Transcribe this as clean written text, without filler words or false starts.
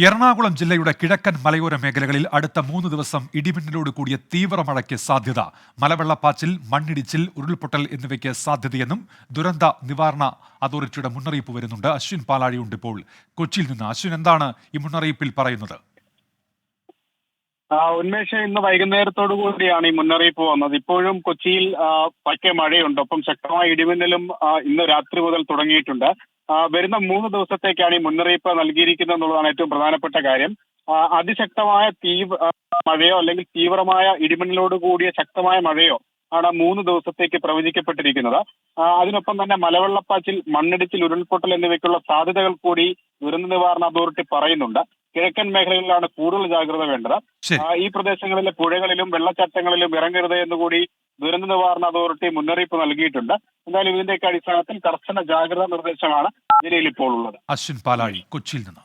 എറണാകുളം ജില്ലയുടെ കിഴക്കൻ മലയോര മേഖലകളിൽ അടുത്ത 3 ദിവസം ഇടിമിന്നലോട് കൂടിയ തീവ്ര മഴയ്ക്ക് സാധ്യത. മലവെള്ളപ്പാച്ചിൽ, മണ്ണിടിച്ചിൽ, ഉരുൾപൊട്ടൽ എന്നിവയ്ക്ക് സാധ്യതയെന്നും ദുരന്ത നിവാരണ അതോറിറ്റിയുടെ മുന്നറിയിപ്പ് വരുന്നുണ്ട്. അശ്വിൻ പാലാഴിയുണ്ട് ഇപ്പോൾ കൊച്ചിയിൽ നിന്ന്. അശ്വിൻ, എന്താണ് ഈ മുന്നറിയിപ്പിൽ പറയുന്നത്? ഉന്മേഷം, ഇന്ന് വൈകുന്നേരത്തോടു കൂടിയാണ് ഈ മുന്നറിയിപ്പ് വന്നത്. ഇപ്പോഴും കൊച്ചിയിൽ പക്കെ മഴയുണ്ട്. ഒപ്പം ശക്തമായ ഇടിമിന്നലും ഇന്ന് രാത്രി മുതൽ തുടങ്ങിയിട്ടുണ്ട്. വരുന്ന 3 ദിവസത്തേക്കാണ് ഈ മുന്നറിയിപ്പ് നൽകിയിരിക്കുന്നത് എന്നുള്ളതാണ് ഏറ്റവും പ്രധാനപ്പെട്ട കാര്യം. അതിശക്തമായ മഴയോ അല്ലെങ്കിൽ തീവ്രമായ ഇടിമിന്നലോട് കൂടിയ ശക്തമായ മഴയോ ആണ് 3 ദിവസത്തേക്ക് പ്രവചിക്കപ്പെട്ടിരിക്കുന്നത്. അതിനൊപ്പം തന്നെ മലവെള്ളപ്പാച്ചിൽ, മണ്ണിടിച്ചിൽ, ഉരുൾപൊട്ടൽ എന്നിവയ്ക്കുള്ള സാധ്യതകൾ കൂടി ദുരന്ത നിവാരണ അതോറിറ്റി പറയുന്നുണ്ട്. കിഴക്കൻ മേഖലകളിലാണ് കൂടുതൽ ജാഗ്രത വേണ്ടത്. ശരി. ഈ പ്രദേശങ്ങളിലെ പുഴകളിലും വെള്ളച്ചാട്ടങ്ങളിലും ഇറങ്ങരുത് എന്നുകൂടി ദുരന്ത നിവാരണ അതോറിറ്റി മുന്നറിയിപ്പ് നൽകിയിട്ടുണ്ട്. എന്തായാലും ഇതിന്റെയൊക്കെ അടിസ്ഥാനത്തിൽ കർശന ജാഗ്രതാ നിർദ്ദേശമാണ് ജില്ലയിൽ ഇപ്പോൾ ഉള്ളത്. അശ്വിൻ പാലാഴി കൊച്ചിയിൽ നിന്ന്.